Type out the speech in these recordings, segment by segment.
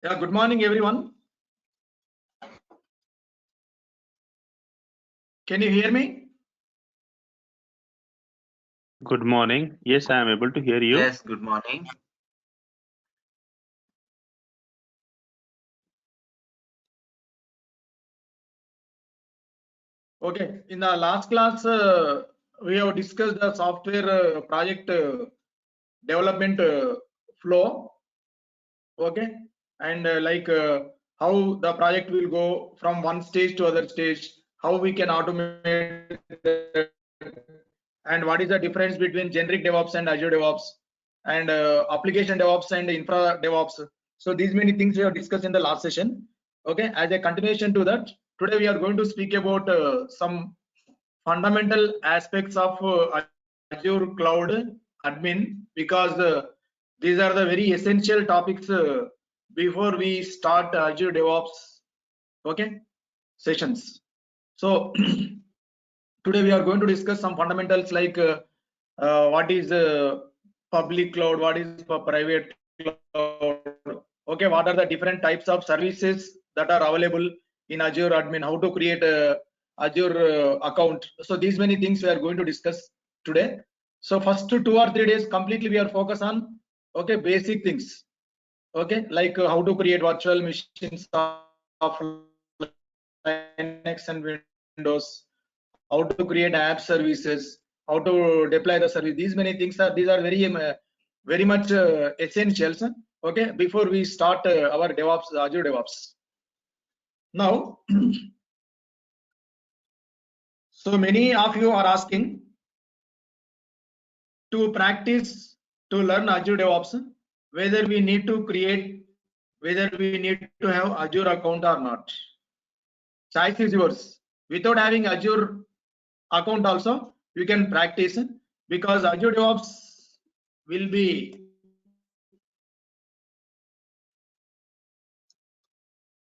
Yeah, good morning, everyone. Can you hear me? Good morning. Yes, I am able to hear you. Yes, good morning. Okay, in the last class, we have discussed the software project development flow. Okay, and how the project will go from one stage to other stage, how we can automate that, and what is the difference between generic DevOps and Azure DevOps, and application DevOps and infra DevOps. So these many things we have discussed in the last session. Okay, as a continuation to that, today we are going to speak about some fundamental aspects of Azure Cloud Admin, because these are the very essential topics before we start Azure DevOps, okay, sessions. So today we are going to discuss some fundamentals like what is public cloud, what is private cloud, okay, what are the different types of services that are available in Azure Admin, how to create a Azure account. So these many things we are going to discuss today. So first 2 or 3 days completely we are focused on, okay, basic things, okay, like how to create virtual machines of Linux and Windows, how to create app services, how to deploy the service. These many things are very much essentials. Okay, before we start our DevOps, Azure DevOps. Now, so many of you are asking to practice to learn Azure DevOps, whether we need to have Azure account or not. Choice is yours. Without having Azure account also, you can practice, because Azure DevOps will be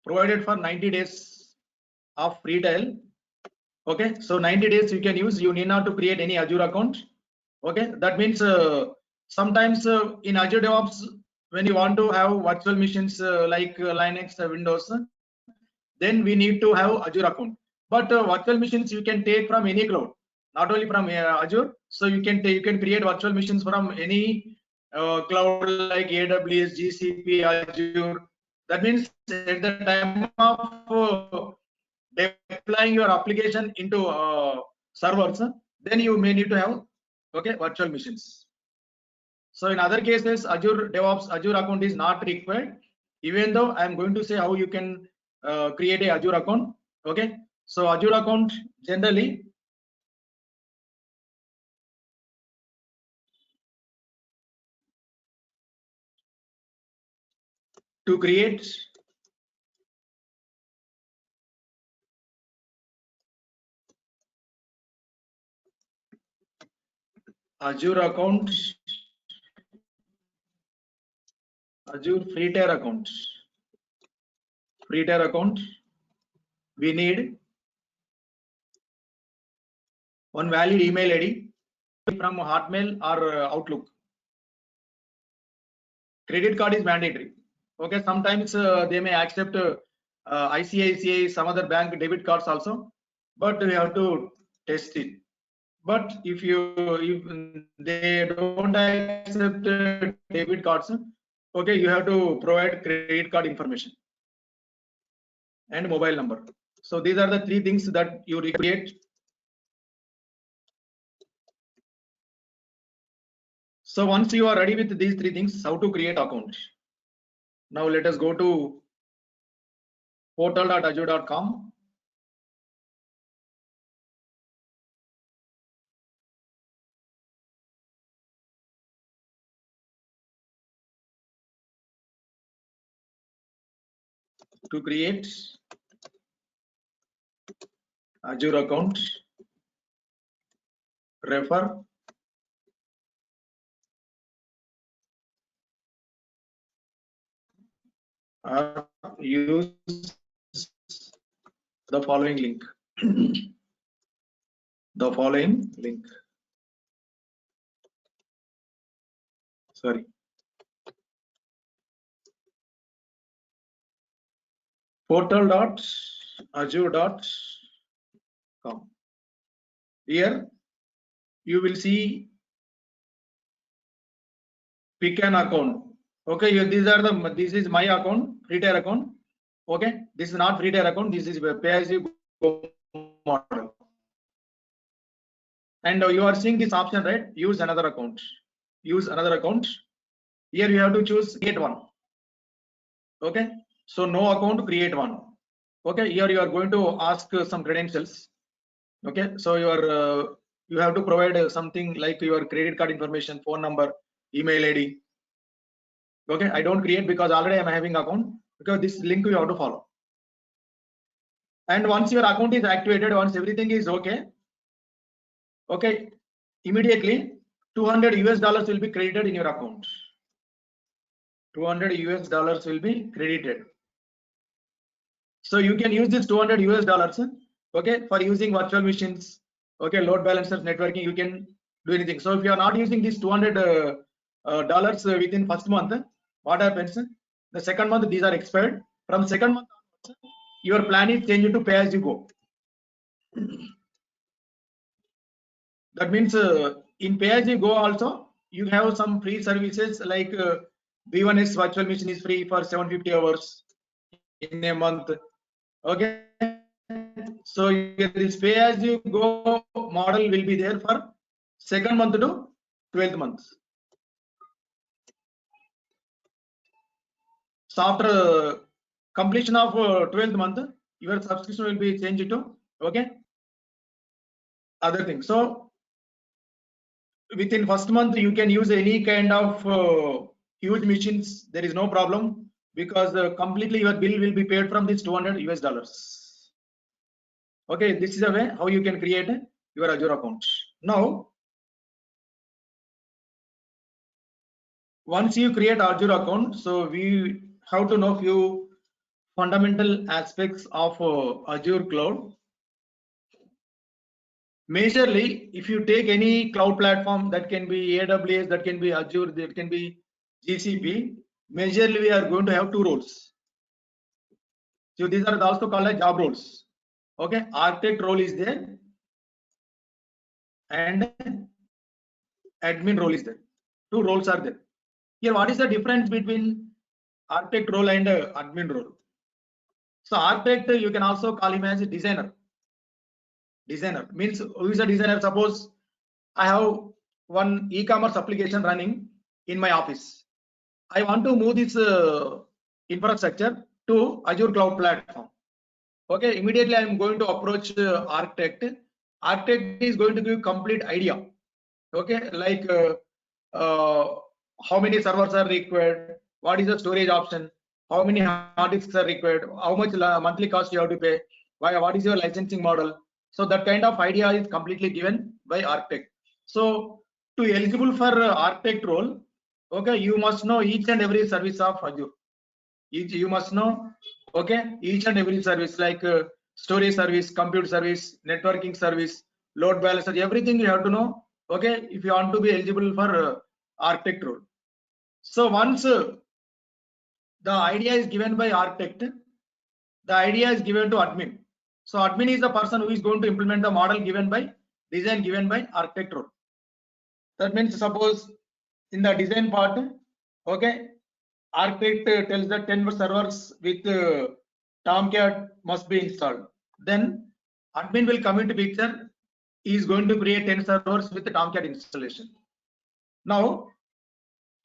provided for 90 days of free trial. Okay, so 90 days you can use, you need not to create any Azure account. Okay, that means sometimes in Azure DevOps, when you want to have virtual machines like Linux, Windows, then we need to have Azure account. But virtual machines you can take from any cloud, not only from Azure. So you can create virtual machines from any cloud like AWS, GCP, Azure. That means at the time of deploying your application into servers, then you may need to have, okay, virtual machines. So in other cases, Azure DevOps, Azure account is not required, even though I am going to say how you can create a Azure account. Okay, so Azure account generally to create Azure account, Azure free tier account, we need one valid email ID from Hotmail or Outlook. Credit card is mandatory. Okay, sometimes they may accept ICICI, some other bank debit cards also, but we have to test it. But if they don't accept debit cards, okay, you have to provide credit card information and mobile number. So these are the 3 things that you create. So once you are ready with these 3 things, how to create account. Now let us go to portal.azure.com. To create Azure account, refer or use the following link. The following link. Sorry. portal.azure.com. Here you will see pick an account. Okay, this is my account, free tier account. Okay, this is not free tier account, this is pay as you go model. And you are seeing this option, right? Use another account. Use another account. Here you have to choose create one. Okay, so no account, create one. Okay, here you are going to ask some credentials. Okay, so you have to provide something like your credit card information, phone number, email ID. Okay, I don't create because already I'm having account, because this link you have to follow. And once your account is activated, once everything is okay, immediately $200 will be credited in your account. $200 will be credited. So you can use this $200, okay, for using virtual machines, okay, load balancers, networking. You can do anything. So if you are not using this $200 within first month, what happens? The second month these are expired. From second month onwards, your plan is changed to pay as you go. That means in pay as you go also you have some free services like V1S virtual machine is free for 750 hours in a month. Okay, so this pay as you go model will be there for second month to 12th month. So after completion of 12th month, your subscription will be changed to other thing. So within first month you can use any kind of huge machines. There is no problem, because completely your bill will be paid from this $200. Okay, this is a way how you can create your Azure account. Now, once you create Azure account, so we have to know few fundamental aspects of Azure cloud. Majorly, if you take any cloud platform, that can be AWS, that can be Azure, that can be GCP, majorly we are going to have two roles. So these are also called as job roles. Okay, architect role is there and admin role is there. Two roles are there. Here, what is the difference between architect role and admin role? So architect, you can also call him as a designer. Designer means who is a designer? Suppose I have one e-commerce application running in my office. I want to move this infrastructure to Azure cloud platform. Okay, immediately I am going to approach architect. Architect is going to give complete idea. Okay, like how many servers are required, what is the storage option, how many hard disks are required, how much monthly cost you have to pay, what is your licensing model. So that kind of idea is completely given by architect. So to eligible for architect role, okay, you must know each and every service of Azure. You must know, okay, each and every service like storage service, compute service, networking service, load balancer, everything you have to know. Okay, if you want to be eligible for architect role. So once the idea is given by architect, the idea is given to admin. So admin is the person who is going to implement the model given by design given by architect role. That means suppose in the design part, okay, architect tells that 10 servers with Tomcat must be installed. Then admin will come into picture. He is going to create 10 servers with the Tomcat installation. Now,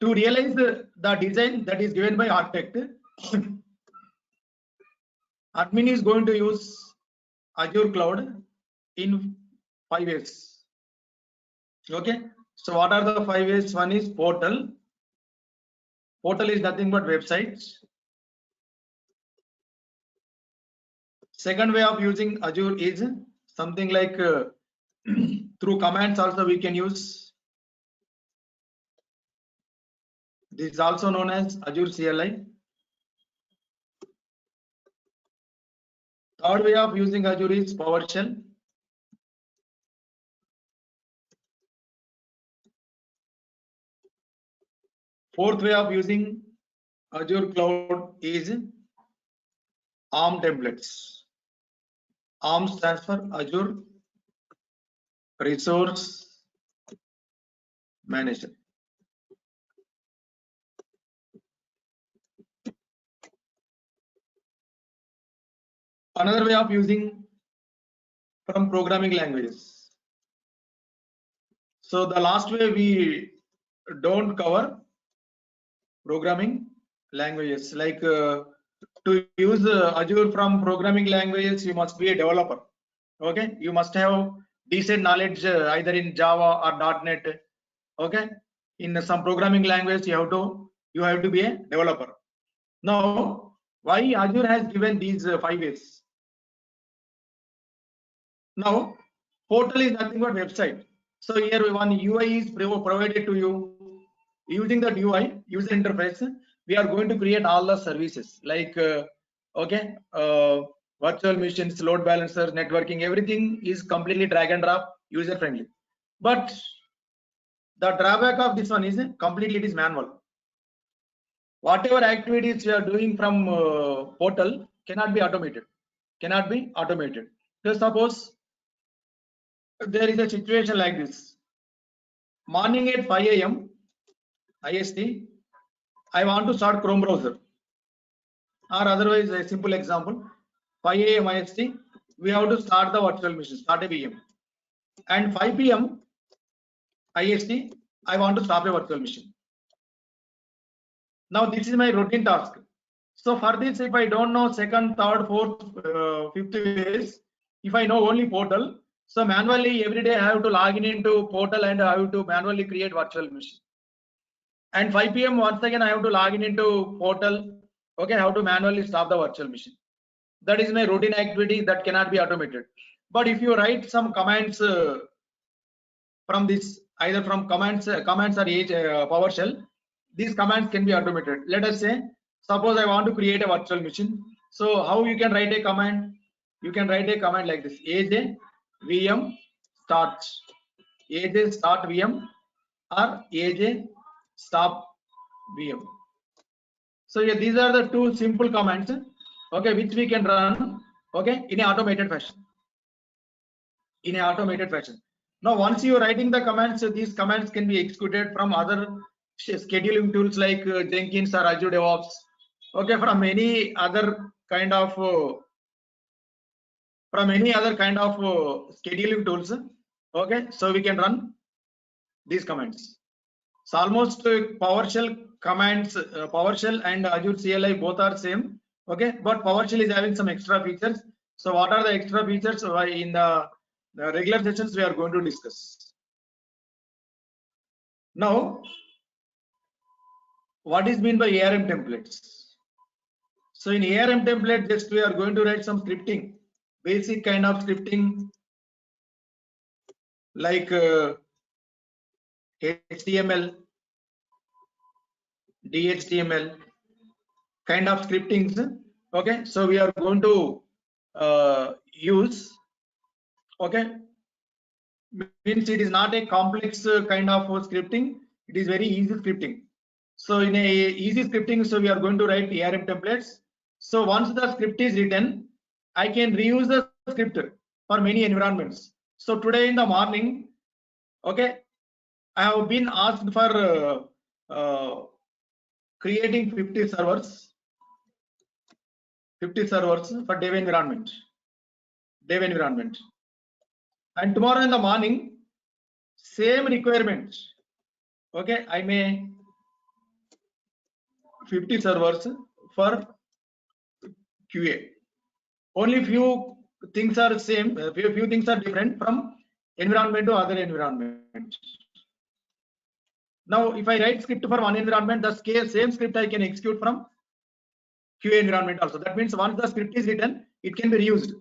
to realize the design that is given by architect, admin is going to use Azure cloud in 5 ways. Okay, so what are the 5 ways? One is portal. Portal is nothing but websites. Second way of using Azure is something like through commands also we can use. This is also known as Azure CLI. Third way of using Azure is PowerShell. Fourth way of using Azure cloud is ARM templates. ARM stands for Azure Resource Manager. Another way of using from programming languages. So the last way we don't cover programming languages, like to use Azure from programming languages, you must be a developer. Okay, you must have decent knowledge either in Java or .NET. Okay, in some programming language you have to be a developer. Now, why Azure has given these 5 ways? Now, portal is nothing but website. So here one UI is provided to you. Using that UI user interface, we are going to create all the services like virtual machines, load balancers, networking. Everything is completely drag and drop, user friendly. But the drawback of this one is completely it is manual. Whatever activities we are doing from portal cannot be automated. Cannot be automated. So suppose there is a situation like this. Morning at 5 a.m. IST, I want to start Chrome browser. Or otherwise, a simple example, 5 a.m. IST, we have to start the virtual machine, start a VM. And 5 p.m. IST, I want to stop a virtual machine. Now this is my routine task. So for this, if I don't know second, third, fourth, fifth ways, if I know only portal, so manually every day I have to log in into portal and I have to manually create virtual machine. And 5 p.m. once again I have to log in into portal. Okay, I have to manually stop the virtual machine. That is my routine activity that cannot be automated. But if you write some commands from this, either from commands or PowerShell, these commands can be automated. Let us say, suppose I want to create a virtual machine. So how you can write a command? You can write a command like this: aj vm start, aj start vm, or aj stop vm. So yeah, these are the two simple commands, okay, which we can run, okay, in an automated fashion. In an automated fashion. Now, once you are writing the commands, these commands can be executed from other scheduling tools like Jenkins or Azure DevOps. Okay, from any other kind of scheduling tools. Okay, so we can run these commands. So almost PowerShell commands, PowerShell and Azure CLI both are same. Okay, but PowerShell is having some extra features. So what are the extra features in the regular sessions we are going to discuss? Now, what is meant by ARM templates? So in ARM template, just we are going to write some scripting, basic kind of scripting like HTML, DHTML kind of scriptings. Okay, so we are going to use. Okay, means it is not a complex kind of scripting. It is very easy scripting. So in a easy scripting, so we are going to write ARM templates. So once the script is written, I can reuse the script for many environments. So today in the morning, okay, I have been asked for creating 50 servers for dev environment. And tomorrow in the morning, same requirement. Okay, I may 50 servers for QA. Only few things are same, few things are different from environment to other environment. Now, if I write script for one environment, the same script I can execute from QA environment also. That means once the script is written, it can be reused.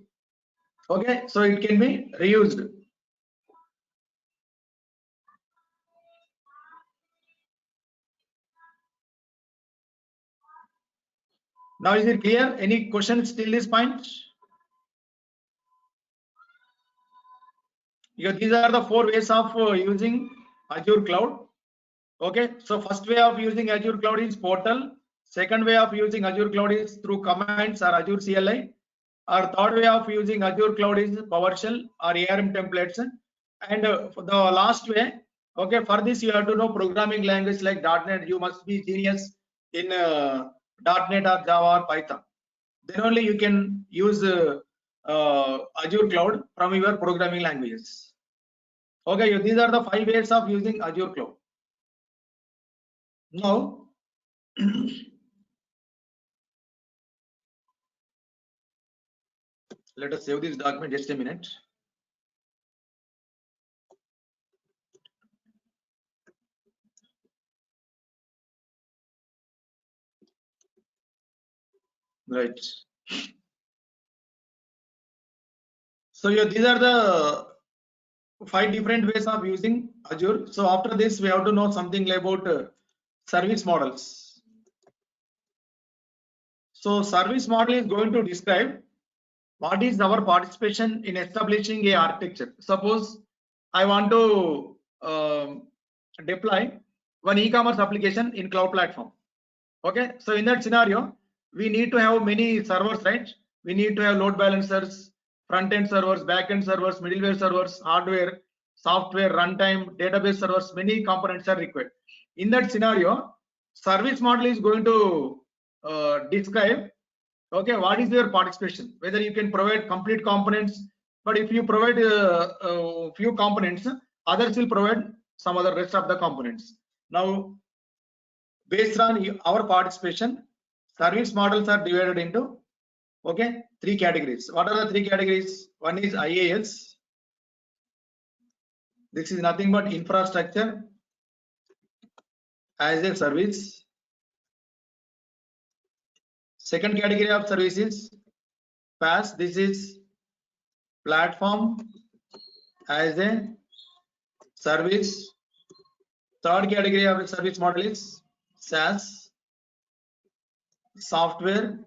Okay, so it can be reused. Now, is it clear? Any questions till this point? Because these are the 4 ways of using Azure Cloud. Okay, so first way of using Azure Cloud is portal. Second way of using Azure cloud is through commands or Azure CLI. Or third way of using Azure cloud is PowerShell or ARM templates. And for the last way, okay, for this you have to know programming language like .NET. You must be genius in .NET or Java or Python. Then only you can use Azure cloud from your programming languages. Okay, these are the 5 ways of using Azure cloud. Now, let us save this document just a minute. Right. So these are the 5 different ways of using Azure. So after this, we have to know something about service models. So service model is going to describe what is our participation in establishing a architecture. Suppose I want to deploy one e-commerce application in cloud platform. Okay, so in that scenario, we need to have many servers, right? We need to have load balancers, front-end servers, back-end servers, middleware servers, hardware, software, runtime, database servers. Many components are required. In that scenario, service model is going to describe, okay, what is your participation? Whether you can provide complete components, but if you provide a few components, others will provide some other rest of the components. Now, based on our participation, service models are divided into, okay, 3 categories. What are the 3 categories? One is IaaS. This is nothing but infrastructure as a service. Second category of service is PaaS. This is platform as a service. Third category of the service model is SaaS, software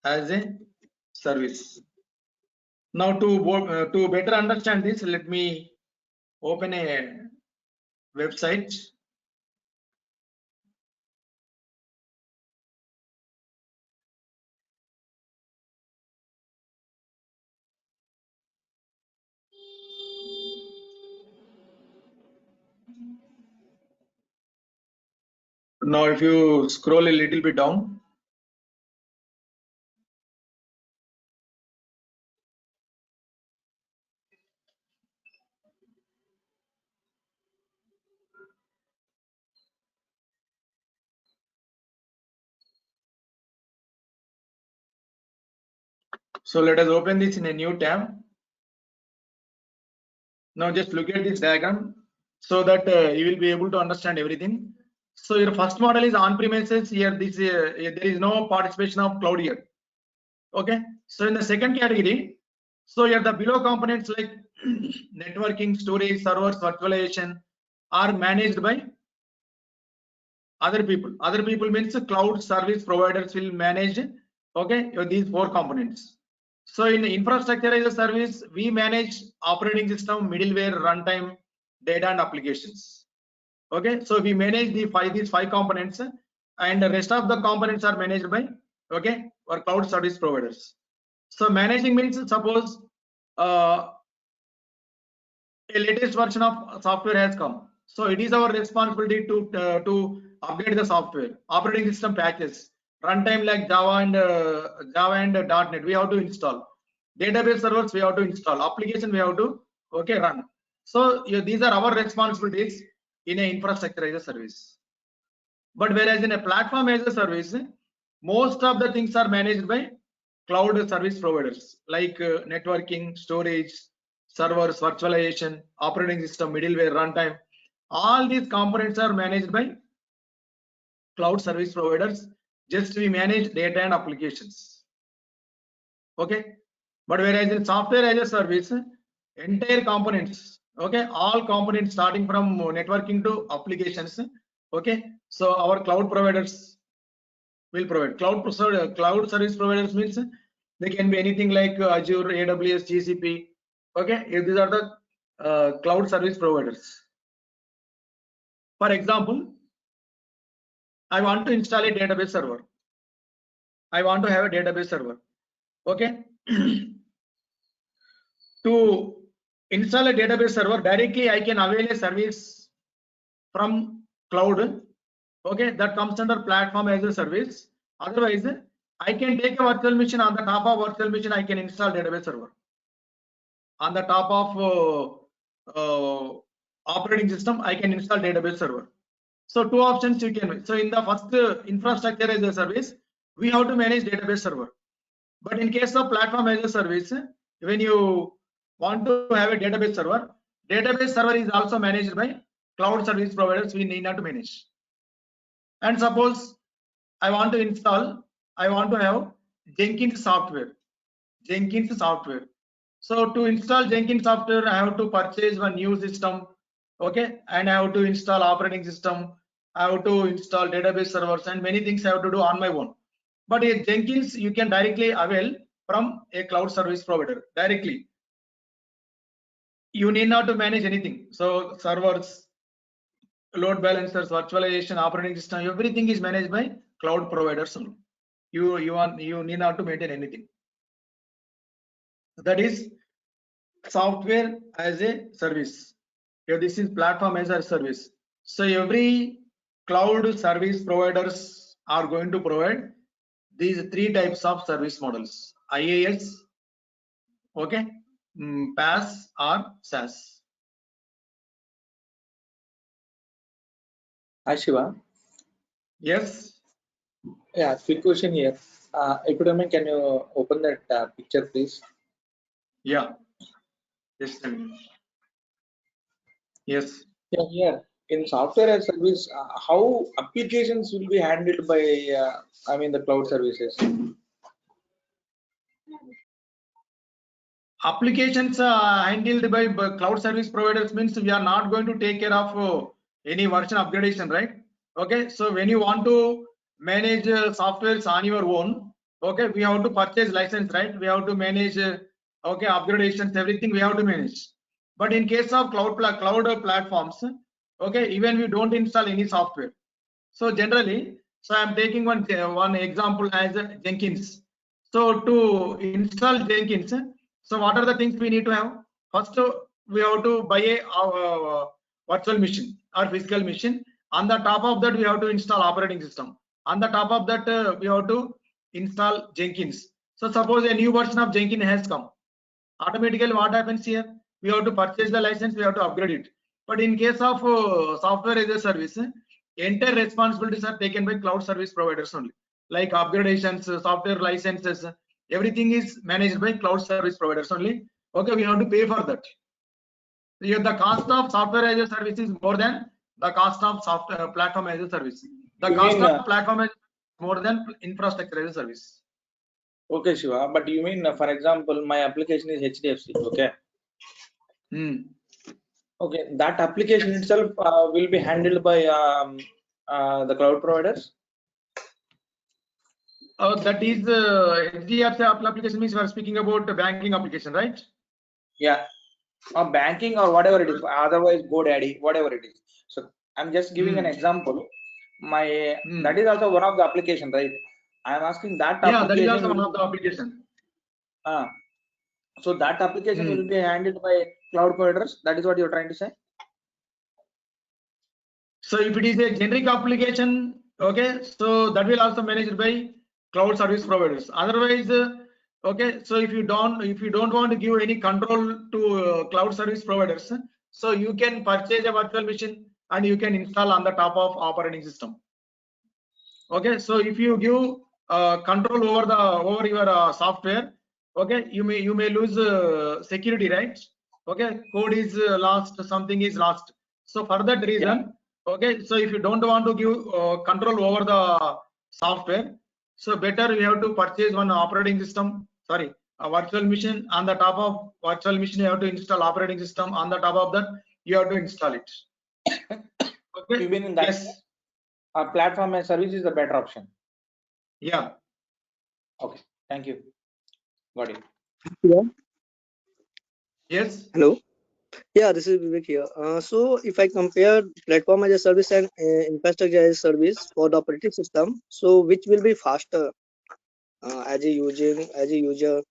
as a service. Now to better understand this, let me open a website. Now if you scroll a little bit down, so let us open this in a new tab. Now just look at this diagram so that you will be able to understand everything. So your first model is on-premises. Here this there is no participation of cloud here. Okay, so in the second category, so here the below components like networking, storage, servers, virtualization are managed by other people. Other people means cloud service providers will manage, okay, these 4 components. So in infrastructure as a service, we manage operating system, middleware, runtime, data and applications. Okay, so we manage these five components, and the rest of the components are managed by, okay, our cloud service providers. So managing means, suppose a latest version of software has come, so it is our responsibility to update the software, operating system patches, runtime like Java and .NET we have to install, database servers we have to install, application we have to, okay, run. So these are our responsibilities in an infrastructure as a service. But whereas in a platform as a service, most of the things are managed by cloud service providers like networking, storage, servers, virtualization, operating system, middleware, runtime. All these components are managed by cloud service providers. Just we manage data and applications. Okay, but whereas in software as a service, entire components, okay, all components starting from networking to applications, okay, so our cloud providers will provide. Cloud service providers means they can be anything like Azure, AWS, GCP. Okay, these are the cloud service providers. For example, I want to install a database server. I want to have a database server. Okay. To install a database server directly, I can avail a service from cloud. Okay, that comes under platform as a service. Otherwise, I can take a virtual machine. On the top of virtual machine, I can install database server. On the top of operating system, I can install database server. So two options you can. So in the first infrastructure as a service, we have to manage database server. But in case of platform as a service, when you want to have a database server is also managed by cloud service providers. We need not to manage. And suppose I want to have Jenkins software. So to install Jenkins software, I have to purchase one new system. Okay, and I have to install operating system. I have to install database servers and many things I have to do on my own. But in Jenkins, you can directly avail from a cloud service provider directly. You need not to manage anything. So servers, load balancers, virtualization, operating system, everything is managed by cloud providers. You need not to maintain anything. That is software as a service. Here this is platform as a service. So every cloud service providers are going to provide these three types of service models: IaaS, okay, PaaS or SaaS. Hi Shiva. Yes. Yeah, quick question here. If you don't mind, can you open that picture, please? Yeah. Just a minute. Yes. Yeah, here in software as service, how applications will be handled by, the cloud services? Applications handled by cloud service providers means we are not going to take care of any version upgradation, right? Okay, so when you want to manage softwares on your own, okay, we have to purchase license, right? We have to manage okay, upgradations, everything we have to manage. But in case of cloud platforms, okay, even we don't install any software. So generally, so I'm taking one example as Jenkins. So to install Jenkins, so what are the things we need to have? First, we have to buy a virtual machine or physical machine. On the top of that, we have to install operating system. On the top of that, we have to install Jenkins. So suppose a new version of Jenkins has come. Automatically, what happens here? We have to purchase the license. We have to upgrade it. But in case of software as a service, entire responsibilities are taken by cloud service providers only. Like upgradations, software licenses, everything is managed by cloud service providers only. Okay, we have to pay for that. Here the cost of software as a service is more than the cost of software platform as a service. The You cost mean, of platform is more than infrastructure as a service. Okay, Shiva, but you mean, for example, my application is HDFC, okay? Okay, that application itself will be handled by the cloud providers? That is HDFC application means we are speaking about the banking application, right? Yeah, or banking or whatever it is, otherwise GoDaddy, whatever it is. So I'm just giving an example. My that is also one of the application, right? I am asking that Yeah, that is application. also one of the application. So that application will be handled by cloud providers. That is what you're trying to say? So if it is a generic application, okay, so that will also managed by cloud service providers. Otherwise, okay, so if you don't want to give any control to cloud service providers, so you can purchase a virtual machine and you can install on the top of operating system. Okay, so if you give control over your software, okay, you may lose security, right? Okay, code is lost, something is lost. So for that reason, okay, so if you don't want to give control over the software, so better you have to purchase one operating system, sorry, a virtual machine. On the top of virtual machine, you have to install operating system. On the top of that, you have to install it. Okay. You mean in that yes. Our platform and service is the better option. Yeah. Okay. Thank you. Got it. Yeah. Yes. Hello. Yeah, this is Vivek here. So if I compare platform as a service and infrastructure as a service for the operating system, so which will be faster as a user?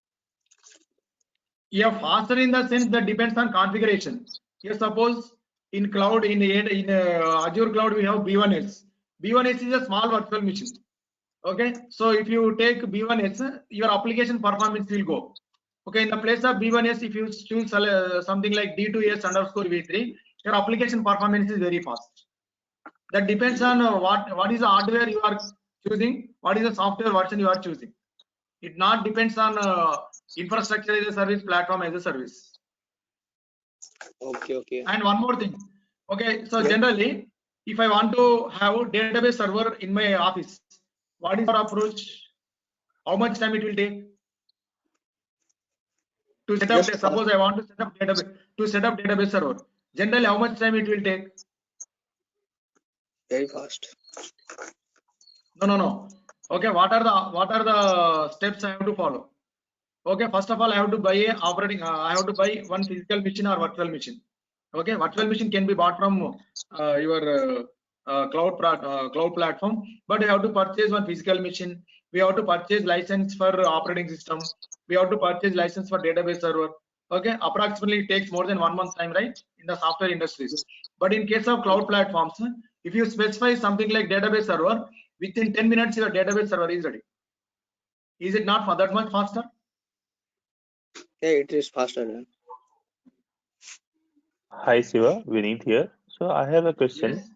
Yeah, faster in the sense that depends on configuration. Here, suppose in cloud, in Azure cloud, we have B1S. B1S is a small virtual machine. Okay, so if you take B1S, your application performance will go. Okay, in the place of B1S, if you choose something like D2S underscore V3, your application performance is very fast. That depends on what is the hardware you are choosing, what is the software version you are choosing. It not depends on infrastructure as a service, platform as a service. Okay. And one more thing. Okay, so Yeah. generally, if I want to have database server in my office, what is your approach? How much time it will take to set up? Just Suppose I want to set up database server. Generally, how much time it will take? very fast. No. Okay, what are the steps I have to follow? Okay, first of all, I have to buy a operating. I have to buy one physical machine or virtual machine. Okay, virtual machine can be bought from your cloud platform, but you have to purchase one physical machine. We have to purchase license for operating system. We have to purchase license for database server. Okay, approximately it takes more than 1 month time, right, in the software industries. But in case of cloud platforms, if you specify something like database server, within 10 minutes your database server is ready. Is it not for that much faster? Yeah, it is faster than. Hi Siva, Vineet here. So I have a question. Yes.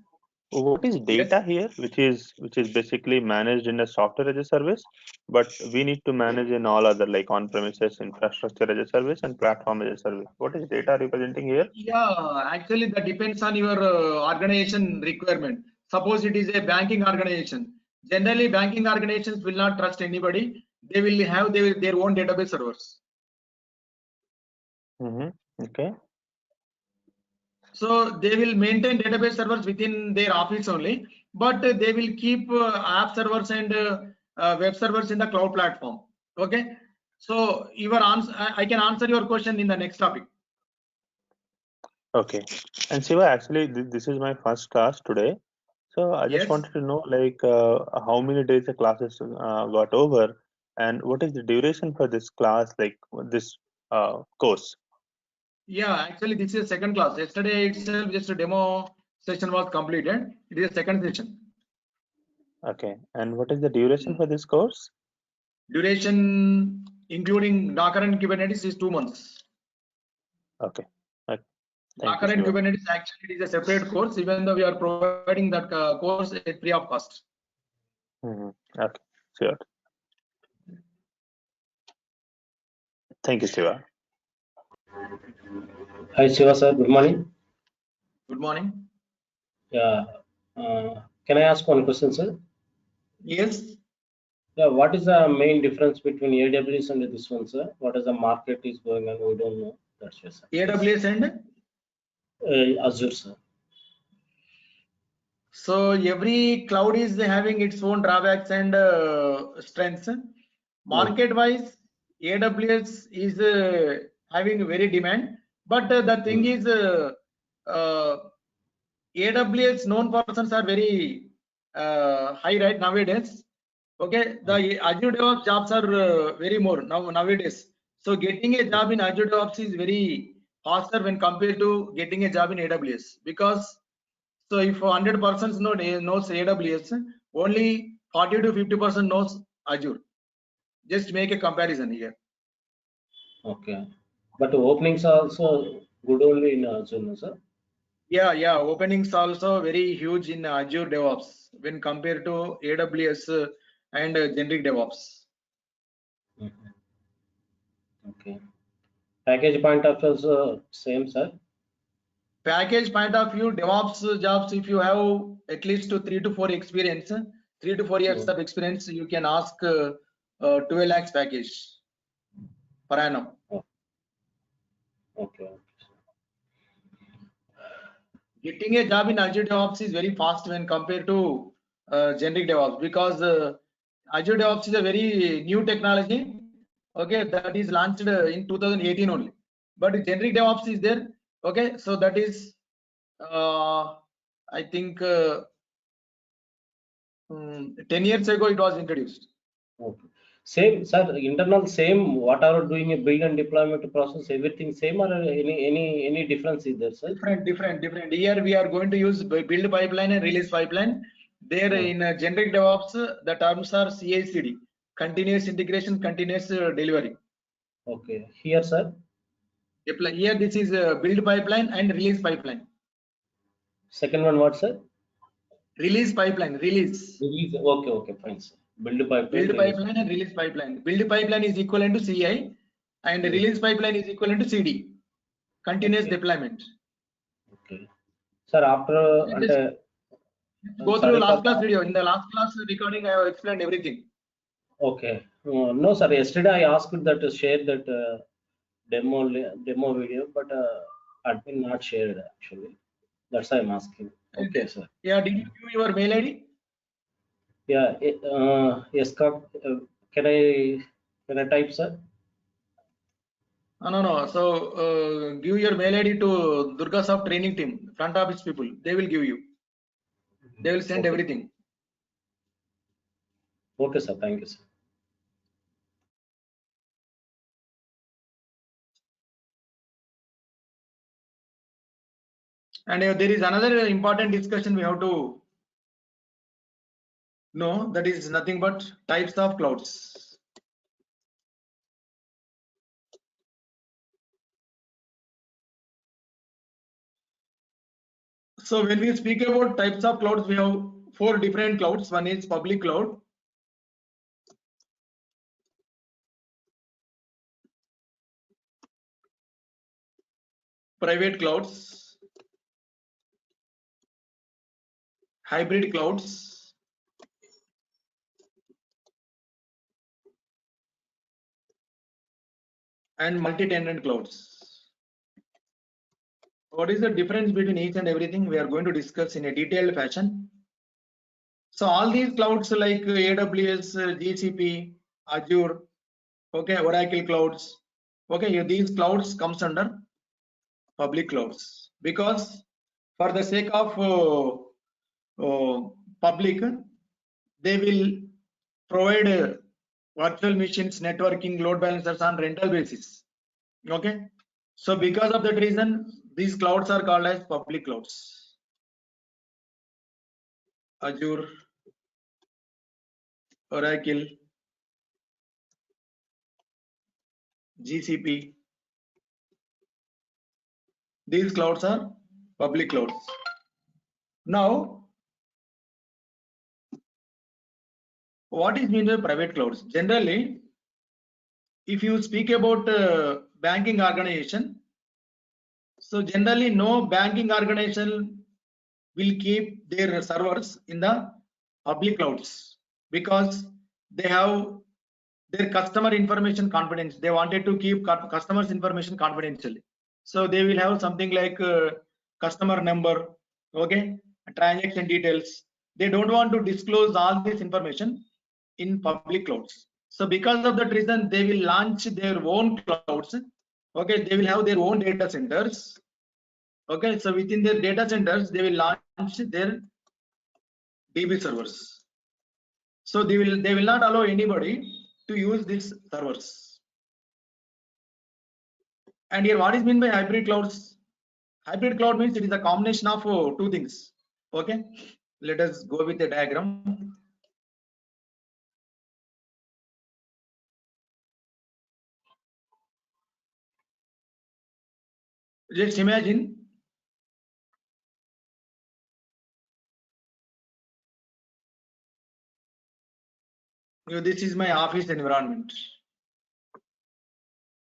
What is data here, which is basically managed in a software as a service, but we need to manage in all other like on-premises infrastructure as a service and platform as a service. What is data representing here? Yeah, actually that depends on your organization requirement. Suppose it is a banking organization. Generally, banking organizations will not trust anybody. They will have their own database servers. Okay. So they will maintain database servers within their office only, but they will keep app servers and web servers in the cloud platform. Okay. So your answer, I can answer your question in the next topic. Okay. And Siva, actually, this is my first class today. So I just Yes. wanted to know like how many days the classes got over and what is the duration for this class, like this course? Yeah, actually, this is second class. Yesterday itself, just a demo session was completed. It is a second session. Okay. And what is the duration for this course? Duration, including Docker and Kubernetes, is 2 months. Okay. Thank Docker you, and Siva. Kubernetes actually is a separate course, even though we are providing that course at free of cost. Okay, sure. Thank you, Siva. Hi Shiva sir, good morning. Good morning. Yeah, can I ask one question, sir? Yes. Yeah, what is the main difference between AWS and this one, sir? What is the market is going on? We don't know. That's yes, sir. AWS and Azure, sir. so every cloud is having its own drawbacks and strengths. Market wise, AWS is having very demand, but the thing is AWS known persons are very high right nowadays. Okay, the Azure DevOps jobs are very more nowadays. So getting a job in Azure DevOps is very faster when compared to getting a job in AWS, because so if 100 persons knows AWS, only 40 to 50% knows Azure. Just make a comparison here. Okay, but openings are also good only in Azure, no, sir? Yeah. Openings also very huge in Azure DevOps when compared to AWS and generic DevOps. Okay. Package point of view, same, sir. Package point of view, DevOps jobs, if you have at least 3 to 4 experience, 3 to 4 years of experience, you can ask 12 lakhs package per annum. Okay. Getting a job in Azure DevOps is very fast when compared to generic DevOps, because Azure DevOps is a very new technology. Okay, that is launched in 2018 only. But generic DevOps is there. Okay, so that is, I think 10 years ago it was introduced. Okay. Same, sir, internal same, whatever doing a build and deployment process, everything same, or any difference is there, sir? Different. Here we are going to use build pipeline and release pipeline. There in generic DevOps, the terms are CI/CD, continuous integration, continuous delivery. Okay. Here, sir? Here this is build pipeline and release pipeline. Second one, what, sir? Release pipeline, release. Release. Okay, fine, sir. Build pipeline. Build release. pipeline and release pipeline. Build pipeline is equivalent to CI and release pipeline is equivalent to CD, continuous Okay. deployment. Okay. Sir, after Go sorry through last for class video. In the last class recording, I have explained everything. okay. No, sir. Yesterday I asked that to share that demo video, but admin not shared actually. That's why I'm asking. Okay, sir. Yeah, did you give your mail ID? Yeah. Yes, can I type, sir? No. So give your mail ID to Durgasoft training team, front office people. They will give you. They will send Okay. everything. Okay, sir. Thank you, sir. And there is another important discussion we have to know, that is nothing but types of clouds. So when we speak about types of clouds, we have 4 different clouds. One is public cloud, private clouds, hybrid clouds, and multi-tenant clouds. What is the difference between each and everything? We are going to discuss in a detailed fashion. So all these clouds like AWS, GCP, Azure, okay, Oracle clouds, okay, these clouds comes under public clouds, because for the sake of public, they will provide virtual machines, networking, load balancers on rental basis. Okay, so because of that reason, these clouds are called as public clouds. Azure, Oracle, GCP, these clouds are public clouds. Now, what is meant by private clouds? Generally, if you speak about banking organization, so generally no banking organization will keep their servers in the public clouds, because they have their customer information confidence. They wanted to keep customers information confidentially. So they will have something like customer number, okay, transaction details. They don't want to disclose all this information in public clouds. So because of that reason, they will launch their own clouds. Okay, they will have their own data centers. Okay, so within their data centers, they will launch their DB servers. So they will not allow anybody to use these servers. And here, what is meant by hybrid clouds? Hybrid cloud means it is a combination of 2 things. Okay, let us go with the diagram. Just imagine this is my office environment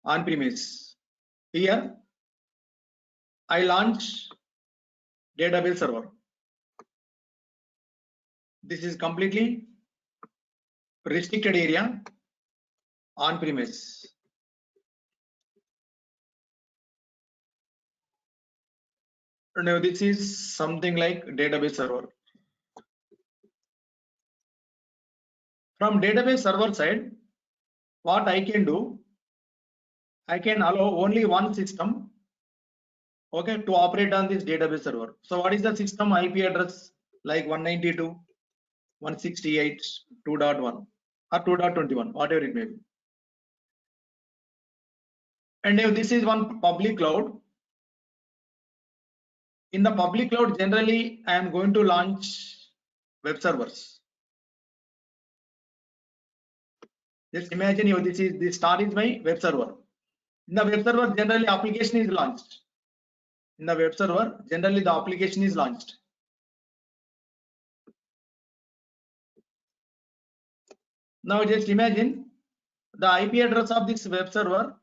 on premise. Here I launch database server. This is completely restricted area on premise. Now this is something like database server. From database server side, what I can do, I can allow only one system, okay, to operate on this database server. So what is the system IP address? Like 192.168.2.1 or 2.21, whatever it may be. And if this is one public cloud, in the public cloud, generally I am going to launch web servers. Just imagine this star is my web server. In the web server, generally application is launched. In the web server, generally the application is launched. Now just imagine the IP address of this web server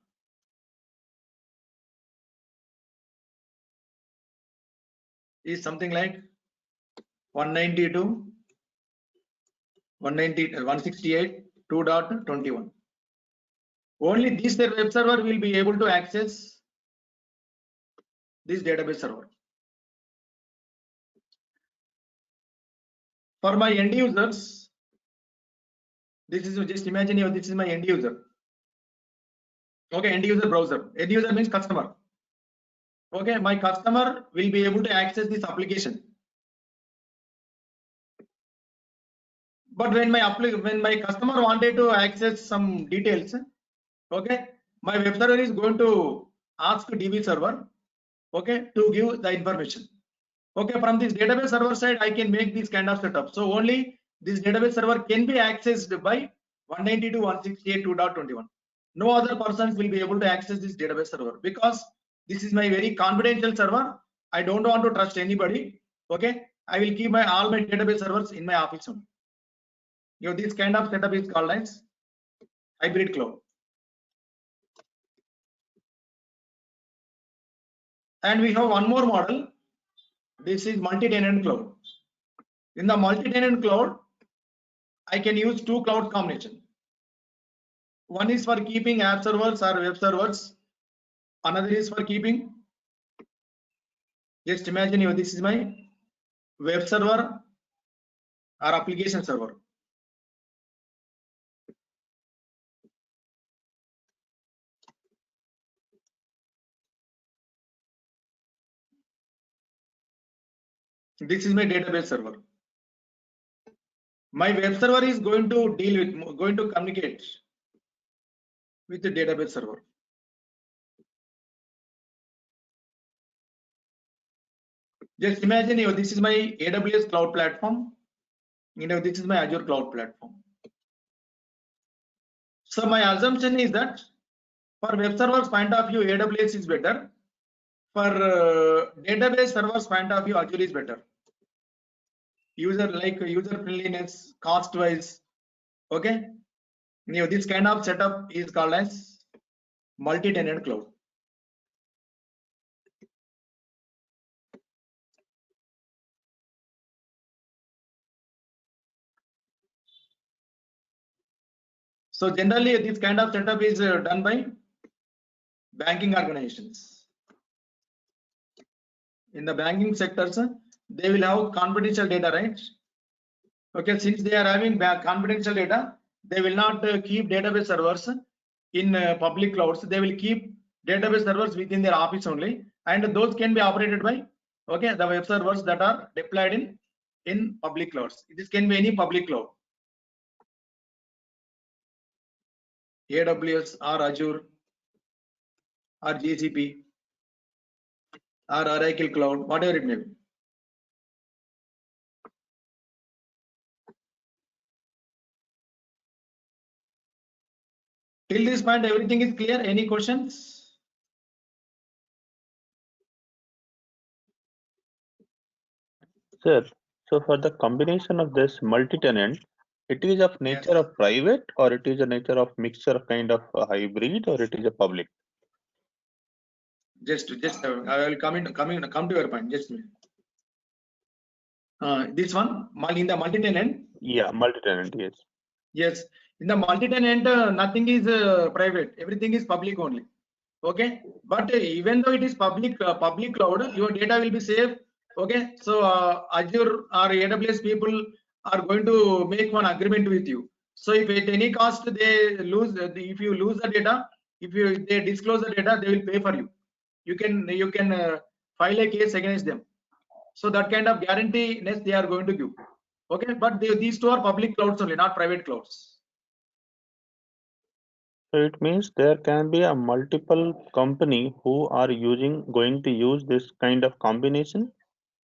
is something like 192.168.2.21. Only this web server will be able to access this database server. For my end users, this is just imagine this is my end user. Okay, end user browser. End user means customer. Okay, my customer will be able to access this application. But when my customer wanted to access some details, okay, my web server is going to ask DB server, okay, to give the information. Okay, from this database server side, I can make this kind of setup. So only this database server can be accessed by 192.168.2.21. No other persons will be able to access this database server because this is my very confidential server. I don't want to trust anybody. Okay, I will keep all my database servers in my office only. This kind of setup is called as hybrid cloud. And we have one more model. This is multi-tenant cloud. In the multi-tenant cloud, I can use two cloud combination. One is for keeping app servers or web servers. Another is for keeping. Just imagine this is my web server or application server. This is my database server. My web server is going to communicate with the database server. Just imagine this is my AWS cloud platform. This is my Azure cloud platform. So my assumption is that for web servers point of view, AWS is better. For database servers point of view, Azure is better. User friendliness, cost wise. Okay. This kind of setup is called as multi-tenant cloud. So generally, this kind of setup is done by banking organizations. In the banking sectors, they will have confidential data, right? Okay, since they are having confidential data, they will not keep database servers in public clouds. They will keep database servers within their office only, and those can be operated by the web servers that are deployed in public clouds. This can be any public cloud, AWS or Azure or GCP or Oracle Cloud, whatever it may be. Till this point, everything is clear. Any questions? Sir, so for the combination of this multi-tenant, it is of nature of private, or it is a nature of mixture of kind of a hybrid, or it is a public? Just I will come to your point. Just a minute. This one in the multi-tenant. Yeah, multi-tenant, yes. Yes, in the multi-tenant, nothing is private. Everything is public only. Okay, but even though it is public cloud, your data will be safe. Okay, so Azure or AWS people are going to make one agreement with you. So if at any cost they lose, if you lose the data, if they disclose the data, they will pay for you. You can file a case against them. So that kind of guarantee-ness they are going to give. Okay, but these two are public clouds only, not private clouds. So it means there can be a multiple company who are going to use this kind of combination.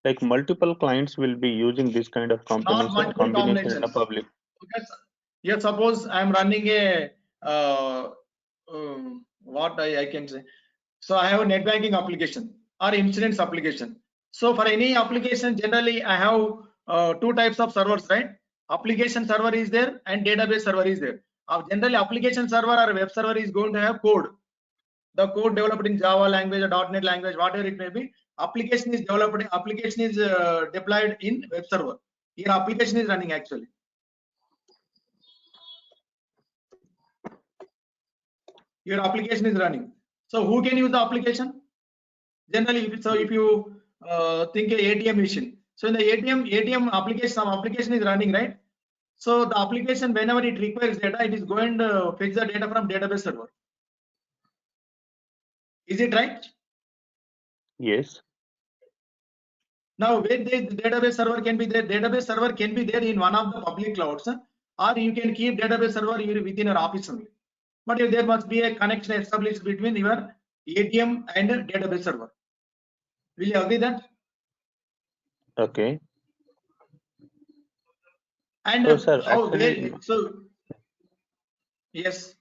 Like multiple clients will be using this kind of Not multiple combination in a combinations. public. Okay, yeah, suppose I am running a what I can say. So I have a net banking application or insurance application. So for any application, generally I have two types of servers, right? Application server is there and database server is there. Generally, application server or web server is going to have code. The code developed in Java language or .NET language, whatever it may be. Application is developed. Application is deployed in web server. Your application is running actually. Your application is running. So who can use the application? Generally, if you think a ATM machine. So in the ATM application, some application is running, right? So the application, whenever it requires data, it is going to fetch the data from database server. Is it right? Yes. Now, where the database server can be there, database server can be there in one of the public clouds, or you can keep database server within your office only. But there must be a connection established between your ATM and database server. Will you agree that? Okay. And So, sir, how? actually, So yes.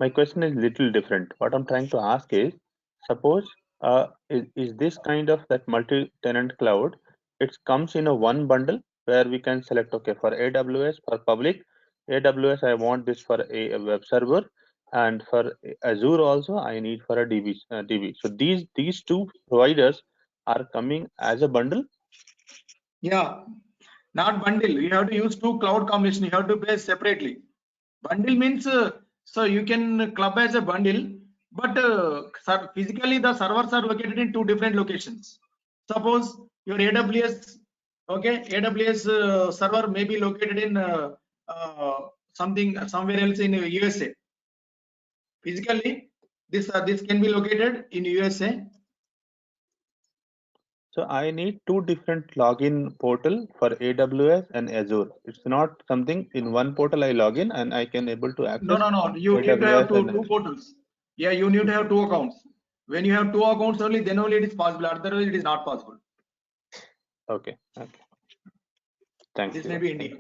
my question is little different. What I'm trying to ask is, suppose is this kind of that multi-tenant cloud? It comes in a one bundle where we can select, okay, for AWS, for public AWS, I want this for a web server, and for Azure also I need for a DB. So these two providers are coming as a bundle. Yeah, not bundle. You have to use two cloud combination. You have to pay separately. Bundle means so you can club as a bundle, but physically the servers are located in two different locations. Suppose your AWS, okay, AWS server may be located in somewhere else in USA. Physically, this can be located in USA. So I need two different login portal for AWS and Azure. It's not something in one portal I log in and I can able to access. No. You need to have two portals. Yeah, you need to have two accounts. When you have two accounts only, then only it is possible. Otherwise, it is not possible. Okay. Thanks. This may be India.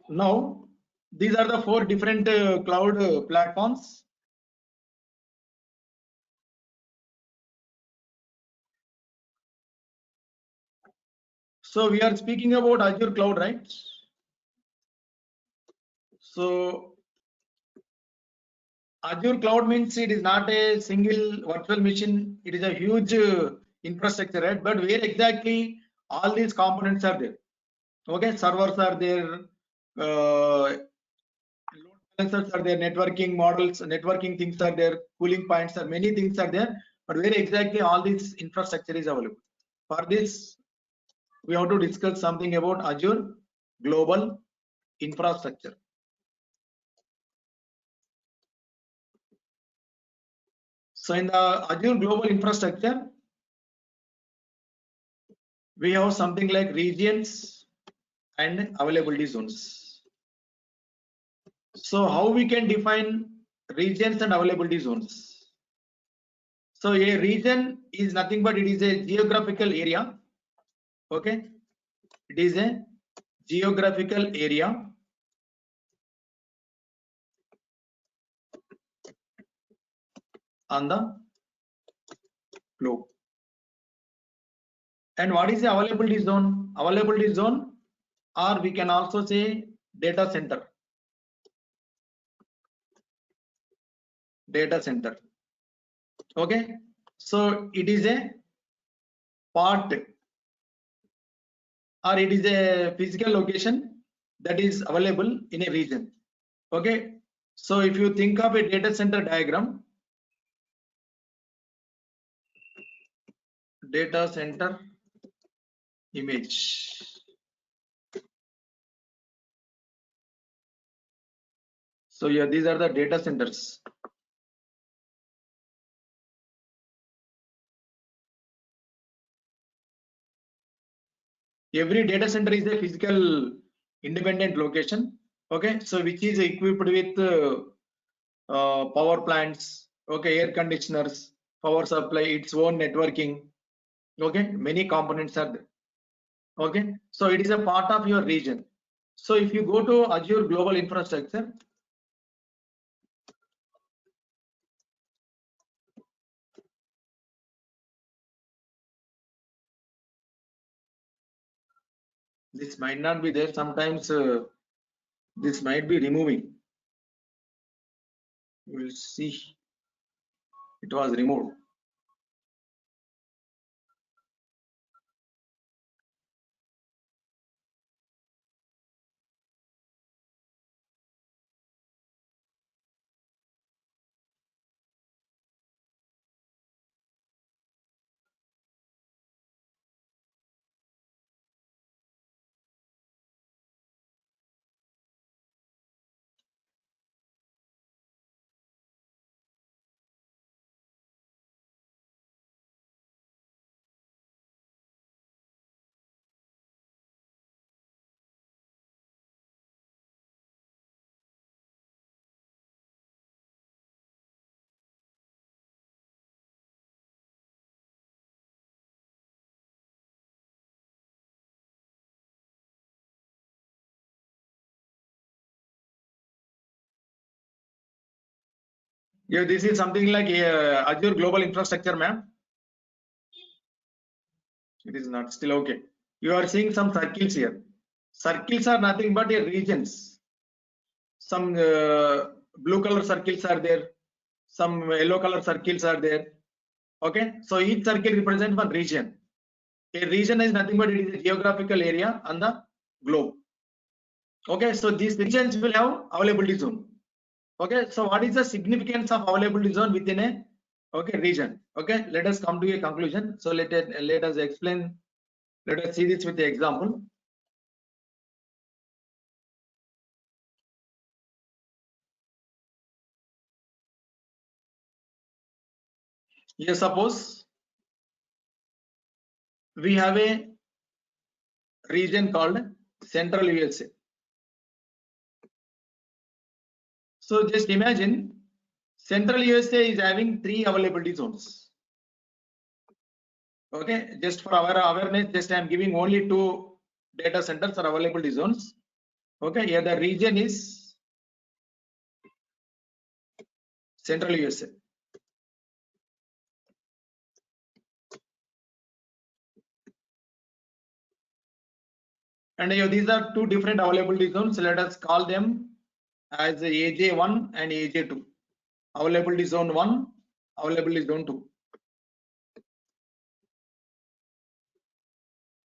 Now, these are the four different cloud platforms. So we are speaking about Azure cloud, right? So Azure cloud means it is not a single virtual machine. It is a huge infrastructure, right? But where exactly all these components are there? Okay, servers are there, load balancers are there, networking models, networking things are there, cooling points are many things are there. But where exactly all this infrastructure is available? For this, we have to discuss something about Azure global infrastructure. So in the Azure global infrastructure, we have something like regions and availability zones. So how we can define regions and availability zones? So a region is nothing but it is a geographical area. Okay, it is a geographical area on the globe. And what is the availability zone? Availability zone, or we can also say data center. Data center. Okay, so it is a part or it is a physical location that is available in a region. Okay, so if you think of a data center diagram, data center image. So yeah, these are the data centers. Every data center is a physical independent location. Okay, so which is equipped with power plants, okay, air conditioners, power supply, its own networking. Okay, many components are there. Okay, so it is a part of your region. So if you go to Azure Global Infrastructure, this might not be there. Sometimes this might be removing. You will see it was removed. Yeah, this is something like Azure Global Infrastructure map. It is not still okay. You are seeing some circles here. Circles are nothing but regions. Some blue color circles are there. Some yellow color circles are there. Okay, so each circle represents one region. A region is nothing but it is a geographical area on the globe. Okay, so these regions will have availability zone. Okay, so what is the significance of availability zone within a region? Okay, let us come to a conclusion. So let us explain. Let us see this with the example. Here, suppose we have a region called Central USA. So just imagine Central USA is having 3 availability zones. Okay, just for our awareness, just I am giving only 2 data centers or availability zones. Okay, here the region is Central USA. And here these are 2 different availability zones. Let us call them as AJ1 and AJ2. Availability zone 1, availability zone 2.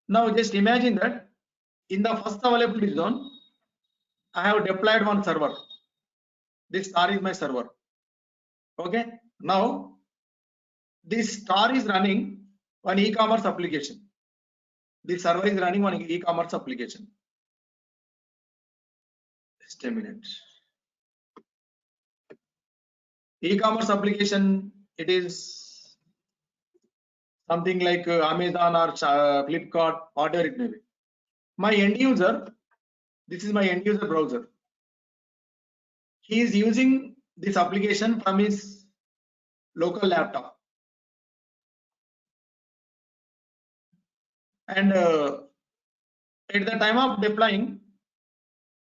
Now just imagine that in the first availability zone, I have deployed one server. This star is my server. Okay. Now this star is running one e-commerce application. This server is running one e-commerce application. Just a minute. E-commerce application, it is something like Amazon or Flipkart, whatever it may be. My end user, this is my end user browser. He is using this application from his local laptop. And at the time of deploying,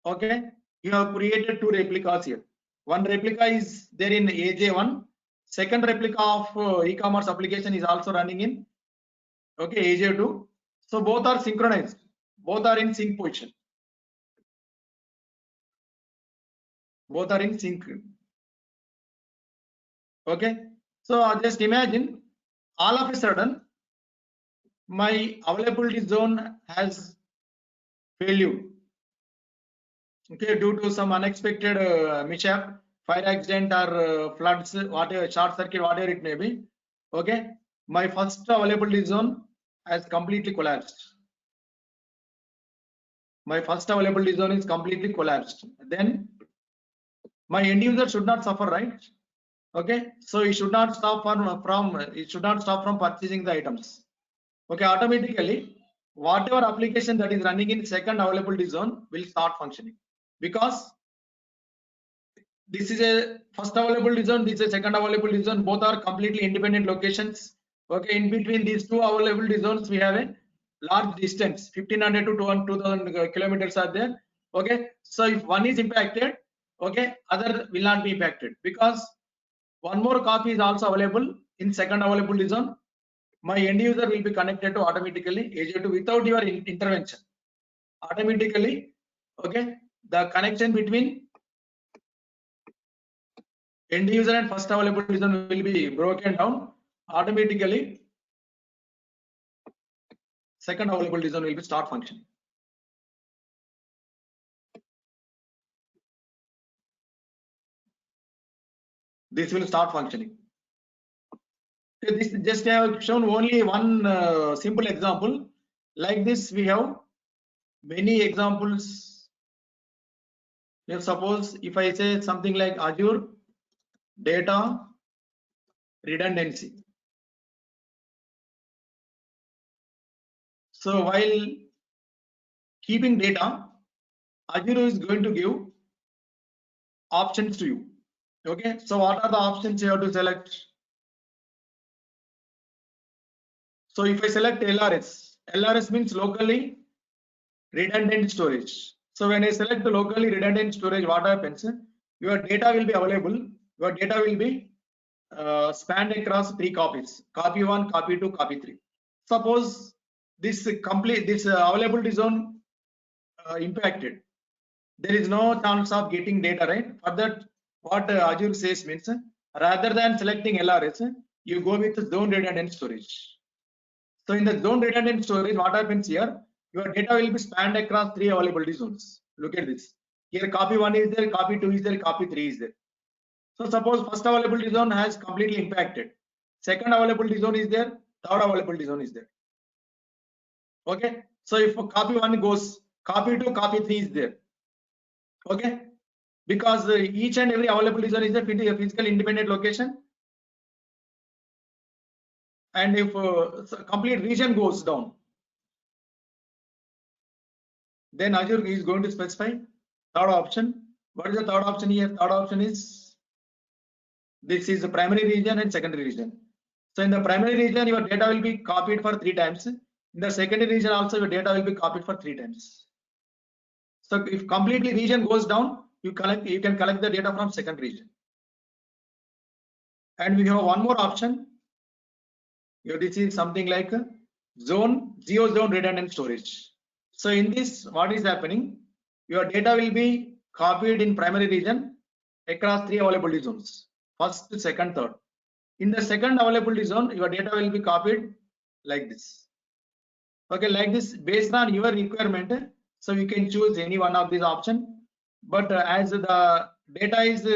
okay, you have created 2 replicas here. One replica is there in AJ1. Second replica of e-commerce application is also running in AJ2. So both are synchronized. Both are in sync position. Both are in sync. Okay. So just imagine all of a sudden my availability zone has failure. Okay, due to some unexpected mishap, fire accident or floods, whatever, short circuit, whatever it may be. Okay, my first availability zone has completely collapsed. My first availability zone is completely collapsed. Then my end user should not suffer, right? Okay, so he should not stop from purchasing the items. Okay, automatically whatever application that is running in second availability zone will start functioning, because this is a first availability zone, this is a second availability zone, both are completely independent locations. Okay, in between these two availability zones we have a large distance, 1500 to 2000 kilometers are there. Okay, so if one is impacted, okay, other will not be impacted, because one more copy is also available in second availability zone. My end user will be connected to automatically AJ2 without your intervention. Automatically, okay, the connection between end user and first availability zone will be broken down. Automatically, second availability zone will be start functioning. This will start functioning. This just have shown only one simple example. Like this, we have many examples. If suppose if I say something like Azure data redundancy. So while keeping data, Azure is going to give options to you. Okay, so what are the options you have to select? So if I select LRS, LRS means locally redundant storage. So when I select the locally redundant storage, what happens? Your data will be available. Your data will be spanned across 3 copies: copy 1, copy 2, copy 3. Suppose this availability zone impacted, there is no chance of getting data, right? For that, what Azure says means, rather than selecting LRS, you go with zone redundant storage. So in the zone redundant storage, what happens here? Your data will be spanned across 3 availability zones. Look at this. Here copy 1 is there, copy 2 is there, copy 3 is there. So suppose first availability zone has completely impacted. Second availability zone is there, third availability zone is there. Okay. So if copy 1 goes, copy 2, copy 3 is there. Okay. Because each and every availability zone is a physical independent location. And if complete region goes down, then Azure is going to specify third option. What is the third option here? Third option is, this is the primary region and secondary region. So in the primary region, your data will be copied for 3 times. In the secondary region also, your data will be copied for 3 times. So if completely region goes down, you can collect the data from second region. And we have one more option. Here this is something like geo zone redundant storage. So in this, what is happening? Your data will be copied in primary region across 3 availability zones: first, second, third. In the second availability zone, your data will be copied like this. Okay, like this, based on your requirement. So you can choose any one of these options. But as the data is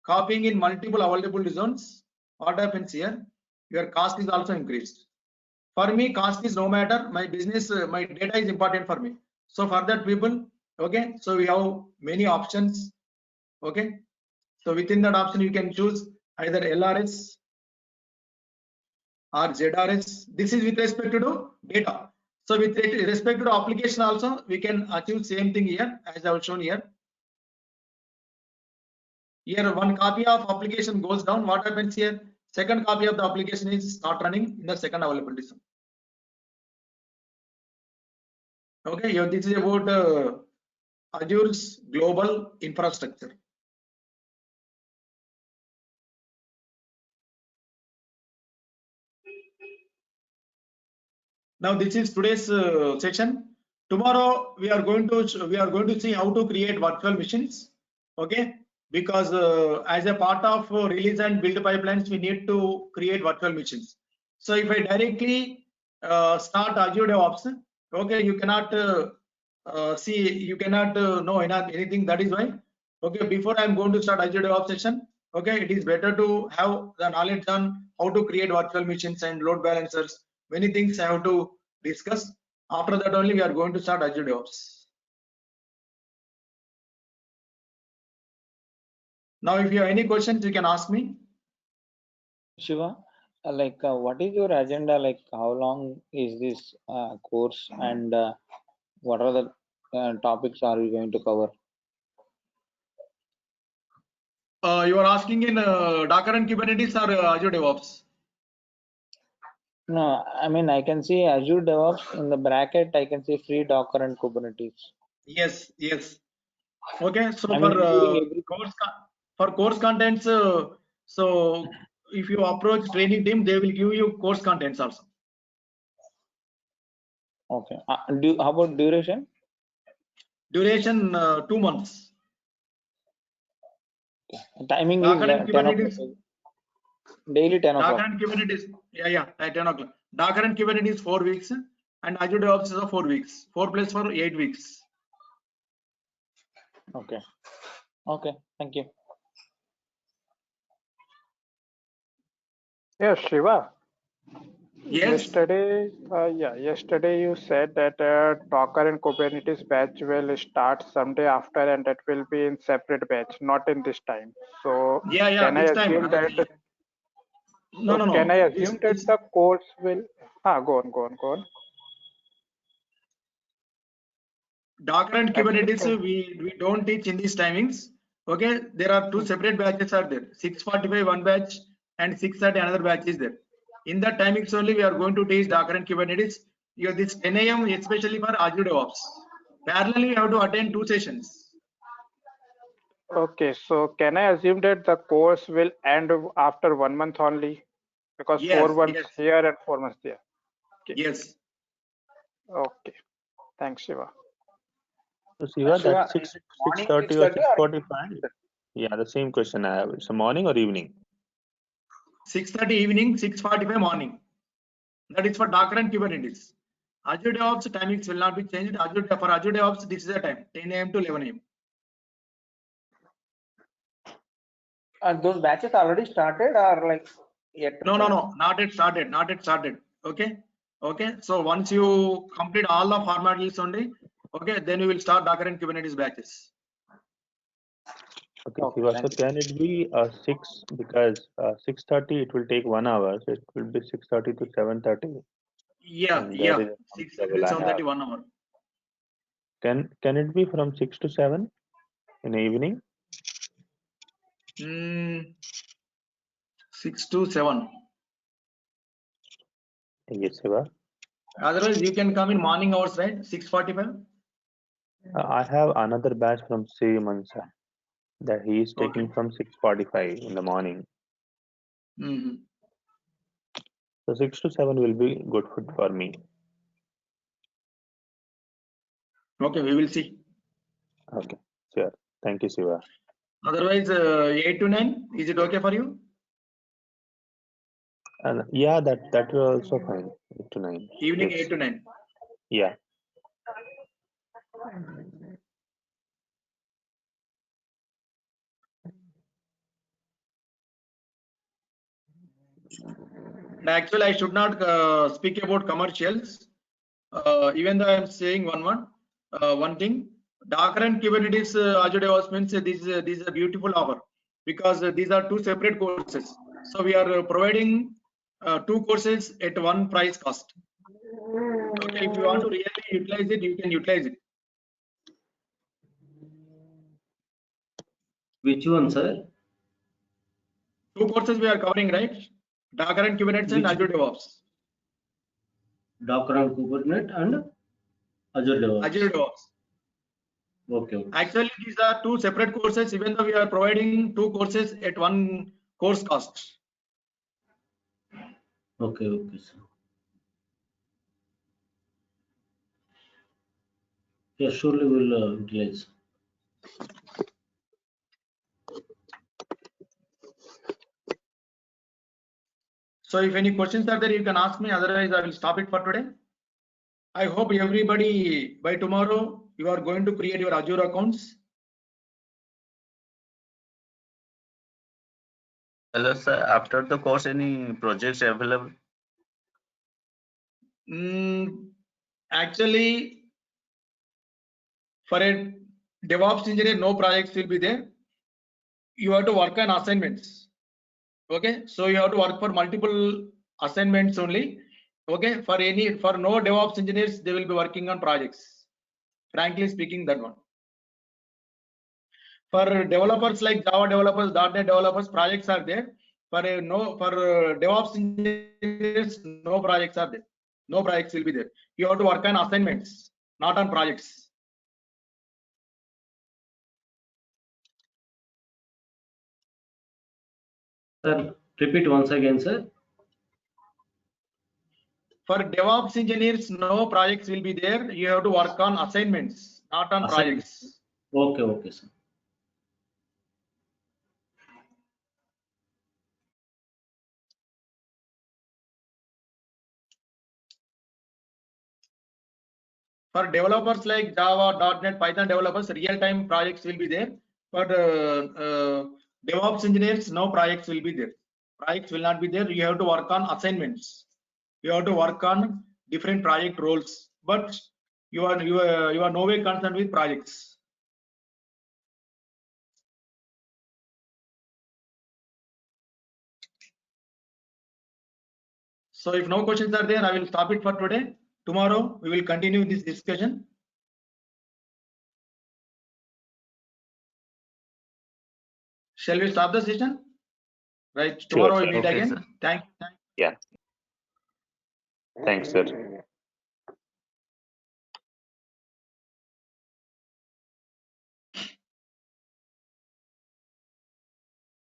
copying in multiple availability zones, what happens here? Your cost is also increased. For me, cost is no matter. My business, my data is important for me. So for that people, okay, so we have many options. Okay, so within that option you can choose either LRS or ZRS. This is with respect to data. So with respect to application also, we can achieve same thing here as I have shown here. Here one copy of application goes down. What happens here? Second copy of the application is not running in the second availability zone. Okay, here this is about Azure's global infrastructure. Now this is today's session. Tomorrow we are going to see how to create virtual machines. Okay, because as a part of release and build pipelines, we need to create virtual machines. So if I directly start Azure DevOps, okay, you cannot see, you cannot know anything. That is why, okay, before I am going to start Azure DevOps session, Okay, it is better to have the knowledge on how to create virtual machines and load balancers. Many things I have to discuss. After that only we are going to start Azure DevOps. Now, if you have any questions, you can ask me. Shiva, what is your agenda? Like, how long is this course, and what are the topics are we going to cover? You are asking in Docker and Kubernetes or Azure DevOps? No, I mean, I can see Azure DevOps in the bracket. I can see free Docker and Kubernetes. Yes, yes. Okay, so I mean, including everything. for course contents, so if you approach training team, they will give you course contents also. Okay. How about duration? Duration 2 months. Timing is Docker and 10 o'clock. Kubernetes. Daily 10 o'clock. Docker and Kubernetes. Yeah, at 10 o'clock. Docker and Kubernetes 4 weeks, and Azure DevOps is 4 weeks. 4 plus 4, 8 weeks. Okay. Okay. Thank you. Yeah, Shiva. Yes. Yesterday you said that Docker and Kubernetes batch will start someday after, and that will be in separate batch, not in this time. So Yeah, can I this time. assume that? No. Can I assume that the course will? Go on. Docker and Actually, Kubernetes, we don't teach in these timings. Okay, there are 2 separate batches are there. 6:45 one batch and 6:30 another batch is there. In that timings only we are going to teach Docker and Kubernetes. This 10 a.m. especially for Azure DevOps. Parallelly, we have to attend 2 sessions. Okay, so can I assume that the course will end after 1 month only? Because Yes, 4 months yes. here and 4 months there. Yes. Okay. Thanks, Shiva. So Shiva, Shiva, that's is it morning 6:30 or 6:30 or 6:45? Yeah, the same question I have. It's a morning or evening? 6:30 evening, 6:45 morning. That is for Docker and Kubernetes. Azure DevOps timings will not be changed. For Azure DevOps, this is the time, 10 a.m. to 11 a.m. those batches already started or like yet to No, start? not yet started. Okay. So once you complete all the formalities only, okay, then we will start Docker and Kubernetes batches. Okay, Okay, Shiva. So thank you. can it be 6, because 6:30 it will take 1 hour, so it will be 6:30 to 7:30. Yeah. And there is a 6 level I have. 7:30 1 hour. Can it be from 6 to 7 in the evening? 6 to 7. Yes, Shiva. Otherwise, you can come in morning hours, right? 6:45. I have another batch from Sri Mansa that he is taking Okay. from 6:45 in the morning. Mhm. So 6 to 7 will be good for me. Okay, we will see. Okay, sure. Thank you, Shiva. Otherwise, 8 to 9, is it okay for you? And yeah, that will also fine. 8 to 9. Evening Yes. 8 to 9. Yeah. Actually, I should not speak about commercials. Even though I am saying one thing, Docker and Kubernetes Azure DevOps means this is a beautiful offer, because these are 2 separate courses. So we are providing 2 courses at one price cost. Okay, if you want to really utilize it, you can utilize it. Which one, sir? 2 courses we are covering, right? Docker and Kubernetes and Which Azure DevOps. Docker and Kubernetes and Azure DevOps? Azure DevOps. Okay. Actually, these are 2 separate courses, even though we are providing 2 courses at one course cost. Okay, sir. Yeah, surely we'll utilize. So if any questions are there, you can ask me. Otherwise, I will stop it for today. I hope everybody by tomorrow you are going to create your Azure accounts. Hello, sir. After the course, any projects available? Actually, for a DevOps engineer, no projects will be there. You have to work on assignments. Okay, so you have to work for multiple assignments only. Okay, for no DevOps engineers, they will be working on projects. Frankly speaking, that one. For developers like Java developers, .NET developers, projects are there. For DevOps engineers, no projects are there. No projects will be there. You have to work on assignments, not on projects. Sir, repeat once again, sir. For DevOps engineers, no projects will be there. You have to work on assignments, not on projects. Okay, okay, sir. For developers like Java, .NET, Python developers, real-time projects will be there. But DevOps engineers, no projects will be there. Projects will not be there. You have to work on assignments. You have to work on different project roles. But you are no way concerned with projects. So if no questions are there, I will stop it for today. Tomorrow we will continue this discussion. Shall we stop the session? Right. Tomorrow we meet Okay, again. sir. Thank. Yeah. Thanks, sir.